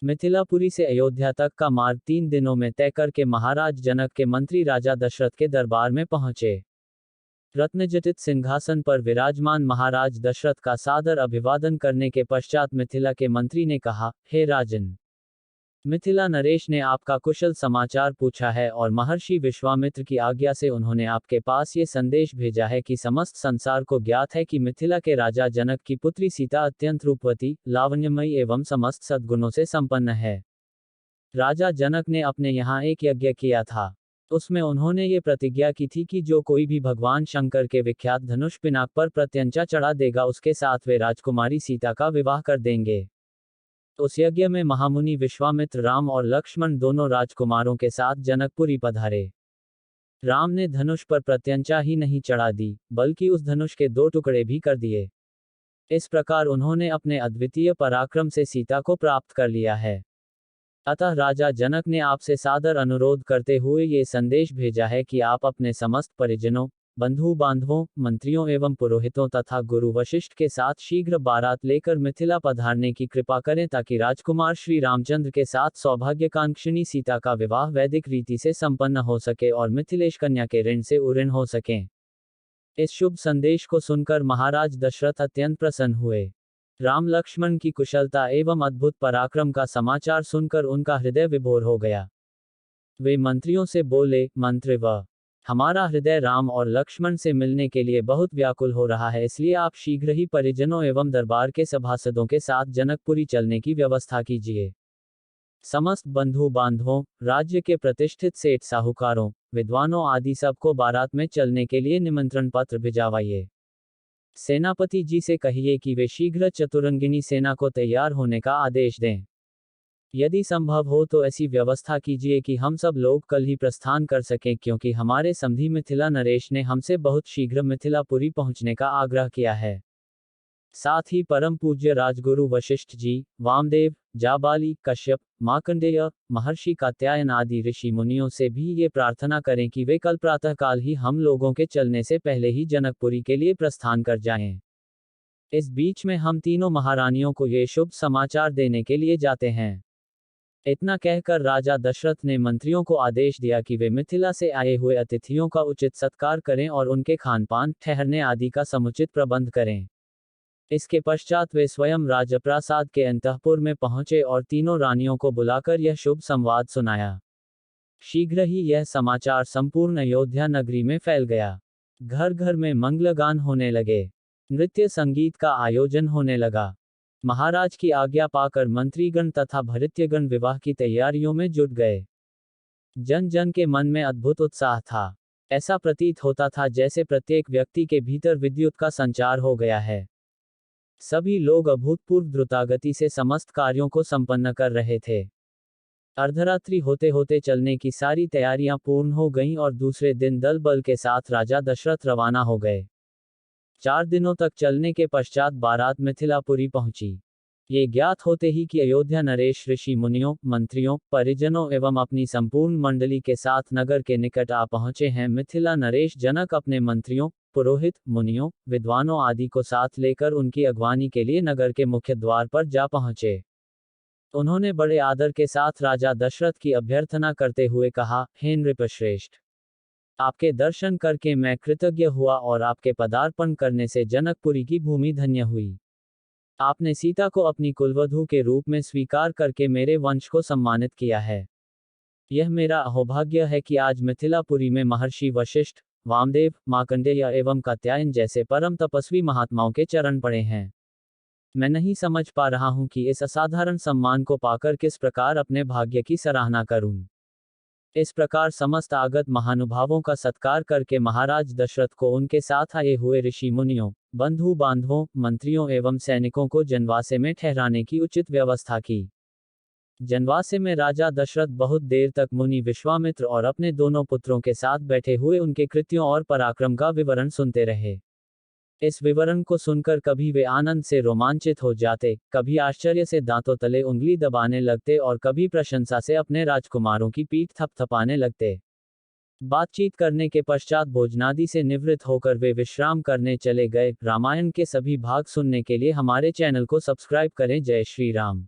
मिथिलापुरी से अयोध्या तक का मार्ग 3 दिनों में तय करके महाराज जनक के मंत्री राजा दशरथ के दरबार में पहुंचे। रत्नजटित सिंहासन पर विराजमान महाराज दशरथ का सादर अभिवादन करने के पश्चात मिथिला के मंत्री ने कहा, हे राजन, मिथिला नरेश ने आपका कुशल समाचार पूछा है और महर्षि विश्वामित्र की आज्ञा से उन्होंने आपके पास ये संदेश भेजा है कि समस्त संसार को ज्ञात है कि मिथिला के राजा जनक की पुत्री सीता अत्यंत रूपवती, लावण्यमयी एवं समस्त सद्गुणों से संपन्न है। राजा जनक ने अपने यहाँ एक यज्ञ किया था। उसमें उन्होंने ये प्रतिज्ञा की थी कि जो कोई भी भगवान शंकर के विख्यात धनुष पिनाक पर प्रत्यंचा चढ़ा देगा उसके साथ वे राजकुमारी सीता का विवाह कर देंगे। उस यज्ञ में महामुनि विश्वामित्र राम और लक्ष्मण दोनों राजकुमारों के साथ जनकपुरी पधारे। राम ने धनुष पर प्रत्यंचा ही नहीं चढ़ा दी, बल्कि उस धनुष के 2 टुकड़े भी कर दिए। इस प्रकार उन्होंने अपने अद्वितीय पराक्रम से सीता को प्राप्त कर लिया है। अतः राजा जनक ने आपसे सादर अनुरोध करते हुए ये संदेश भेजा है कि आप अपने समस्त परिजनों, बंधु बांधवों, मंत्रियों एवं पुरोहितों तथा गुरु वशिष्ठ के साथ शीघ्र बारात लेकर मिथिला पधारने की कृपा करें ताकि राजकुमार श्री रामचंद्र के साथ सौभाग्यकांक्षिणी सीता का विवाह वैदिक रीति से संपन्न हो सके और मिथिलेश कन्या के ऋण से उऋण हो सकें। इस शुभ संदेश को सुनकर महाराज दशरथ अत्यंत प्रसन्न हुए। राम लक्ष्मण की कुशलता एवं अद्भुत पराक्रम का समाचार सुनकर उनका हृदय विभोर हो गया। वे मंत्रियों से बोले, मंत्रिव, हमारा हृदय राम और लक्ष्मण से मिलने के लिए बहुत व्याकुल हो रहा है, इसलिए आप शीघ्र ही परिजनों एवं दरबार के सभासदों के साथ जनकपुरी चलने की व्यवस्था कीजिए। समस्त बंधु बांधवों, राज्य के प्रतिष्ठित सेठ साहूकारों, विद्वानों आदि सबको बारात में चलने के लिए निमंत्रण पत्र भिजवाइए। सेनापति जी से कहिए कि वे शीघ्र चतुरंगिनी सेना को तैयार होने का आदेश दें। यदि संभव हो तो ऐसी व्यवस्था कीजिए कि हम सब लोग कल ही प्रस्थान कर सकें, क्योंकि हमारे समधी मिथिला नरेश ने हमसे बहुत शीघ्र मिथिलापुरी पहुंचने का आग्रह किया है। साथ ही परम पूज्य राजगुरु वशिष्ठ जी, वामदेव, जाबाली, कश्यप, मार्कंडेय, महर्षि कात्यायन आदि ऋषि मुनियों से भी ये प्रार्थना करें कि वे कल प्रातःकाल ही हम लोगों के चलने से पहले ही जनकपुरी के लिए प्रस्थान कर जाएं। इस बीच में हम तीनों महारानियों को ये शुभ समाचार देने के लिए जाते हैं। इतना कहकर राजा दशरथ ने मंत्रियों को आदेश दिया कि वे मिथिला से आए हुए अतिथियों का उचित सत्कार करें और उनके खानपान, ठहरने आदि का समुचित प्रबंध करें। इसके पश्चात वे स्वयं राजप्रासाद के अंतःपुर में पहुंचे और तीनों रानियों को बुलाकर यह शुभ संवाद सुनाया। शीघ्र ही यह समाचार संपूर्ण अयोध्या नगरी में फैल गया। घर घर में मंगलगान होने लगे, नृत्य संगीत का आयोजन होने लगा। महाराज की आज्ञा पाकर मंत्रीगण तथा भृत्यगण विवाह की तैयारियों में जुट गए। जन जन के मन में अद्भुत उत्साह था। ऐसा प्रतीत होता था जैसे प्रत्येक व्यक्ति के भीतर विद्युत का संचार हो गया है। सभी लोग अभूतपूर्व द्रुतगति से समस्त कार्यों को संपन्न कर रहे थे। अर्धरात्रि होते होते चलने की सारी तैयारियां पूर्ण हो गईं और दूसरे दिन दल बल के साथ राजा दशरथ रवाना हो गए। 4 दिनों तक चलने के पश्चात बारात मिथिलापुरी पहुंची। ये ज्ञात होते ही कि अयोध्या नरेश ऋषि मुनियों, मंत्रियों, परिजनों एवं अपनी संपूर्ण मंडली के साथ नगर के निकट आ पहुंचे हैं। मिथिला नरेश जनक अपने मंत्रियों, पुरोहित, मुनियों, विद्वानों आदि को साथ लेकर उनकी अगवानी के लिए नगर के मुख्य द्वार पर जा पहुंचे। उन्होंने बड़े आदर के साथ राजा दशरथ की अभ्यर्थना करते हुए कहा, हे नृपश्रेष्ठ, आपके दर्शन करके मैं कृतज्ञ हुआ और आपके पदार्पण करने से जनकपुरी की भूमि धन्य हुई। आपने सीता को अपनी कुलवधू के रूप में स्वीकार करके मेरे वंश को सम्मानित किया है। यह मेरा अहोभाग्य है कि आज मिथिलापुरी में महर्षि वशिष्ठ, वामदेव, मार्कंडेय एवं कात्यायन जैसे परम तपस्वी महात्माओं के चरण पड़े हैं। मैं नहीं समझ पा रहा हूं कि इस असाधारण सम्मान को पाकर किस प्रकार अपने भाग्य की सराहना करूं। इस प्रकार समस्त आगत महानुभावों का सत्कार करके महाराज दशरथ को उनके साथ आए हुए ऋषि मुनियों, बंधु बांधवों, मंत्रियों एवं सैनिकों को जनवासे में ठहराने की उचित व्यवस्था की। जनवासे में राजा दशरथ बहुत देर तक मुनि विश्वामित्र और अपने दोनों पुत्रों के साथ बैठे हुए उनके कृत्यों और पराक्रम का विवरण सुनते रहे। इस विवरण को सुनकर कभी वे आनंद से रोमांचित हो जाते, कभी आश्चर्य से दांतों तले उंगली दबाने लगते और कभी प्रशंसा से अपने राजकुमारों की पीठ थपथपाने लगते। बातचीत करने के पश्चात भोजनादि से निवृत्त होकर वे विश्राम करने चले गए। रामायण के सभी भाग सुनने के लिए हमारे चैनल को सब्सक्राइब करें। जय श्री राम।